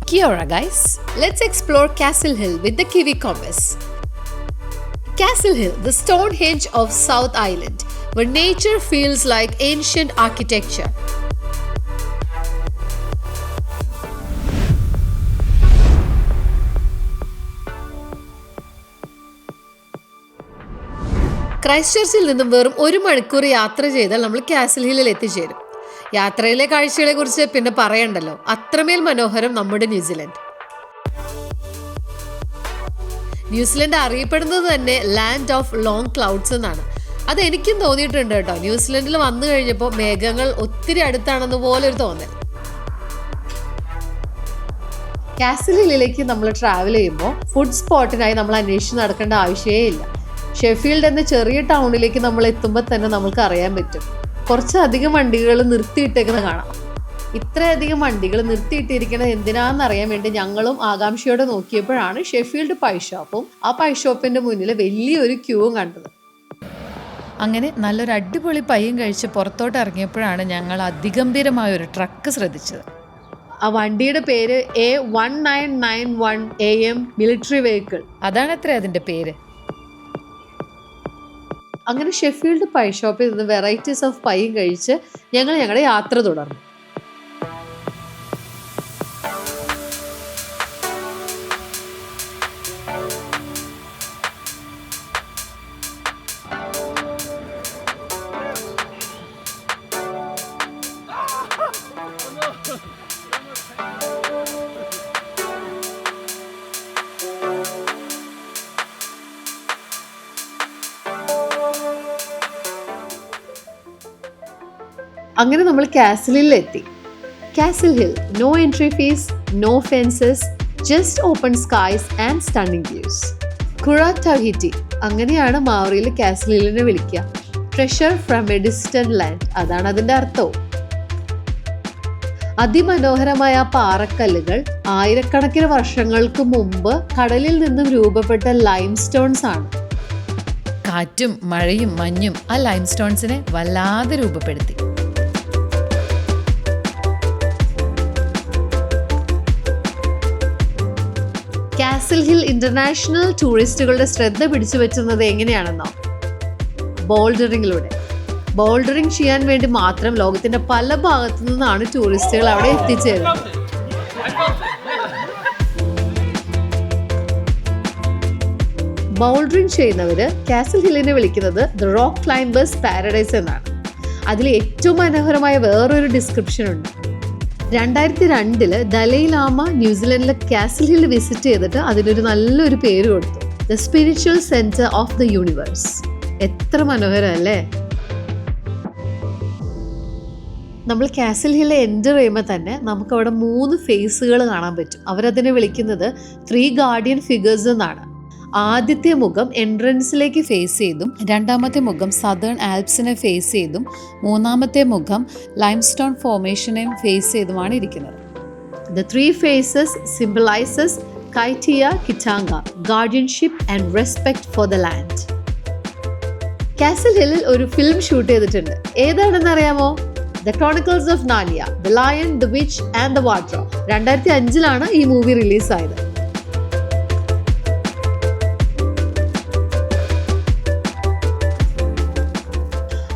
Kia ora guys, let's explore Castle Hill with the Kiwi Compass. Castle Hill, the Stonehenge of South Island, where nature feels like ancient architecture. Christ ചർച്ചിൽ നിന്നും വെറും 1 മണിക്കൂർ യാത്ര ചെയ്താൽ നമ്മൾ castle ഹില്ലിൽ എത്തിച്ചേരും. യാത്രയിലെ കാഴ്ചകളെ കുറിച്ച് പിന്നെ പറയണ്ടല്ലോ, അത്രമേൽ മനോഹരം നമ്മുടെ ന്യൂസിലൻഡ്. ന്യൂസിലൻഡ് അറിയപ്പെടുന്നത് തന്നെ ലാൻഡ് ഓഫ് ലോങ് ക്ലൗഡ്സ് എന്നാണ്. അത് എനിക്കും തോന്നിയിട്ടുണ്ട് കേട്ടോ. ന്യൂസിലൻഡിൽ വന്നു കഴിഞ്ഞപ്പോൾ മേഘങ്ങൾ ഒത്തിരി അടുത്താണെന്ന് പോലെ ഒരു തോന്നൽ. കാസിൽ ഹില്ലിലേക്ക് നമ്മൾ ട്രാവൽ ചെയ്യുമ്പോൾ ഫുഡ് സ്പോട്ടിനായി നമ്മൾ അന്വേഷിച്ച് നടക്കേണ്ട ആവശ്യമേ ഇല്ല. ഷെഫീൽഡ് എന്ന ചെറിയ ടൗണിലേക്ക് നമ്മൾ എത്തുമ്പോൾ തന്നെ നമുക്ക് അറിയാൻ പറ്റും, കുറച്ചധികം വണ്ടികൾ നിർത്തിയിട്ടേക്കുന്നത് കാണാം. ഇത്രയധികം വണ്ടികൾ നിർത്തിയിട്ടിരിക്കുന്നത് എന്തിനാണെന്ന് അറിയാൻ വേണ്ടി ഞങ്ങളും ആകാംക്ഷയോടെ നോക്കിയപ്പോഴാണ് ഷെഫീൽഡ് പൈ ഷോപ്പും ആ പൈ ഷോപ്പിന്റെ മുന്നിൽ വലിയൊരു ക്യൂവും കണ്ടത്. അങ്ങനെ നല്ലൊരു അടിപൊളി പയ്യും കഴിച്ച് പുറത്തോട്ട് ഇറങ്ങിയപ്പോഴാണ് ഞങ്ങൾ അതിഗംഭീരമായ ഒരു ട്രക്ക് ശ്രദ്ധിച്ചത്. ആ വണ്ടിയുടെ പേര് A1991 AM മിലിറ്ററി വെഹിക്കിൾ. അതാണത്ര അതിന്റെ പേര്. അങ്ങനെ ഷെഫീൽഡ് പൈ ഷോപ്പിൽ നിന്ന് വെറൈറ്റീസ് ഓഫ് പൈയും കഴിച്ച് ഞങ്ങൾ ഞങ്ങളുടെ യാത്ര തുടർന്നു. അങ്ങനെ നമ്മൾ കാസിൽ ഹില്ലിൽ എത്തി. Castle hill, no entry fees, no fences, just open skies and stunning views. Kura Tawhiti, അങ്ങനെയാണ് മാവറിയിൽ കാസിൽ ഹില്ലിനെ വിളിക്കുക. Treasure from a distant land, അതാണ് അതിന്റെ അർത്ഥവും. അതിമനോഹരമായ പാറക്കല്ലുകൾ ആയിരക്കണക്കിന് വർഷങ്ങൾക്ക് മുമ്പ് കടലിൽ നിന്നും രൂപപ്പെട്ട ലൈം സ്റ്റോൺസ് ആണ്. കാറ്റും മഴയും മഞ്ഞും ആ ലൈം സ്റ്റോൺസിനെ വല്ലാതെ രൂപപ്പെടുത്തി. കാസിൽ ഹിൽ ഇന്റർനാഷണൽ ടൂറിസ്റ്റുകളുടെ ശ്രദ്ധ പിടിച്ചു പറ്റുന്നത് എങ്ങനെയാണെന്നോ, ബോൾഡറിങ്ങിലൂടെ. ബോൾഡറിങ് ചെയ്യാൻ വേണ്ടി മാത്രം ലോകത്തിന്റെ പല ഭാഗത്തു നിന്നാണ് ടൂറിസ്റ്റുകൾ അവിടെ എത്തിച്ചേരുന്നത്. ബോൾഡറിങ് ചെയ്യുന്നവര് കാസിൽ ഹില്ലിനെ വിളിക്കുന്നത് ദ റോക്ക് ക്ലൈംബേഴ്സ് പാരഡൈസ് എന്നാണ്. അതിൽ ഏറ്റവും മനോഹരമായ വേറൊരു ഡിസ്ക്രിപ്ഷൻ ഉണ്ട്. 2002 ദലൈ ലാമ ന്യൂസിലൻഡിലെ കാസിൽ ഹിൽ വിസിറ്റ് ചെയ്തിട്ട് അതിനൊരു നല്ലൊരു പേര് കൊടുത്തു, the spiritual centre of the universe. എത്ര മനോഹരം അല്ലേ. നമ്മൾ കാസിൽ ഹില്ല് എൻ്റർ ചെയ്യുമ്പോൾ തന്നെ നമുക്ക് അവിടെ 3 ഫേസുകൾ കാണാൻ പറ്റും. അവരതിനെ വിളിക്കുന്നത് 3 ഗാർഡിയൻ ഫിഗേഴ്സ് എന്നാണ്. ആദ്യത്തെ മുഖം എൻട്രൻസിലേക്ക് ഫേസ് ചെയ്തും, രണ്ടാമത്തെ മുഖം സദേൺ ആൽപ്സിനെ ഫേസ് ചെയ്തും, മൂന്നാമത്തെ മുഖം ലൈംസ്റ്റോൺ ഫോർമേഷനെയും ഫേസ് ചെയ്തുമാണ് ഇരിക്കുന്നത്. The 3 faces symbolizes Kaitia Kitanga, guardianship and respect for the land. Castle ഹില്ലിൽ ഒരു ഫിലിം ഷൂട്ട് ചെയ്തിട്ടുണ്ട്. ഏതാണെന്ന് അറിയാമോ? The Chronicles of Narnia, The Lion, The Witch and the Wardrobe. 2005 ഈ മൂവി റിലീസായത്.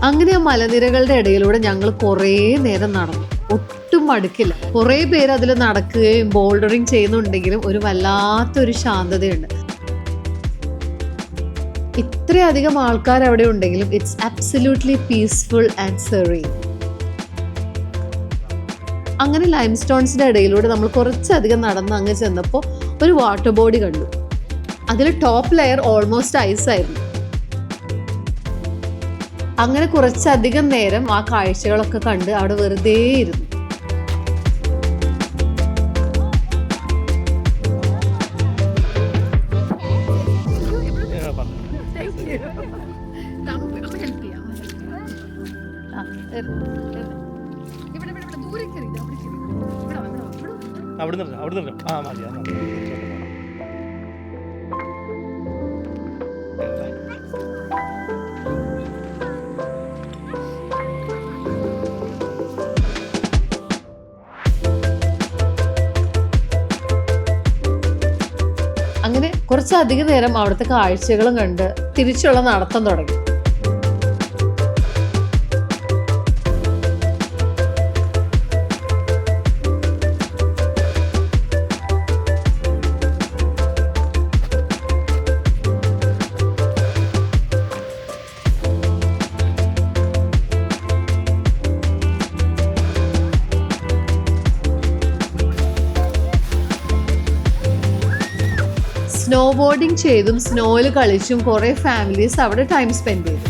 അങ്ങനെ ആ മലനിരകളുടെ ഇടയിലൂടെ ഞങ്ങൾ കുറേ നേരം നടന്നു, ഒട്ടും മടുക്കില്ല. കുറേ പേര് അതിൽ നടക്കുകയും ബോൾഡറിങ് ചെയ്യുന്നുണ്ടെങ്കിലും ഒരു വല്ലാത്തൊരു ശാന്തതയുണ്ട്. ഇത്രയധികം ആൾക്കാർ അവിടെ ഉണ്ടെങ്കിലും it's absolutely peaceful and serene. അങ്ങനെ ലൈം സ്റ്റോൺസിന്റെ ഇടയിലൂടെ നമ്മൾ കുറച്ചധികം നടന്ന് അങ്ങ് ചെന്നപ്പോൾ ഒരു വാട്ടർ ബോഡി കണ്ടു. അതിൽ ടോപ്പ് ലെയർ ഓൾമോസ്റ്റ് ഐസ് ആയിരുന്നു. അങ്ങനെ കുറച്ചധികം നേരം ആ കാഴ്ചകളൊക്കെ കണ്ട് അവിടെ വെറുതെ ഇരുന്നു. അവിടെ ആ മതി. അങ്ങനെ കുറച്ചധികം നേരം അവിടുത്തെ കാഴ്ചകളും കണ്ട് തിരിച്ചുള്ള നടത്തം തുടങ്ങി. സ്നോ ബോർഡിങ് ചെയ്തും സ്നോയിൽ കളിച്ചും കുറേ ഫാമിലീസ് അവിടെ ടൈം സ്പെൻഡ് ചെയ്തു.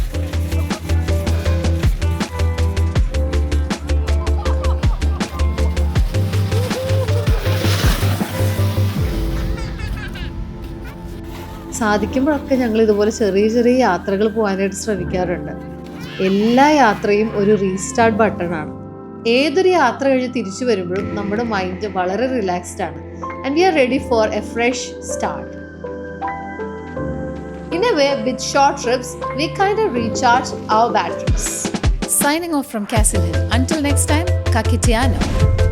സാധിക്കുമ്പോഴൊക്കെ ഞങ്ങൾ ഇതുപോലെ ചെറിയ ചെറിയ യാത്രകൾ പോകാനായിട്ട് ശ്രമിക്കാറുണ്ട്. എല്ലാ യാത്രയും ഒരു റീസ്റ്റാർട്ട് ബട്ടണാണ്. ഏതൊരു യാത്ര കഴിഞ്ഞ് തിരിച്ചു വരുമ്പോഴും നമ്മുടെ മൈൻഡ് വളരെ റിലാക്സ്ഡ് ആണ്. And we are ready for a fresh start. In a way, with short trips, we kind of recharge our batteries. Signing off from Castle Hill. Until next time, Kakitiano.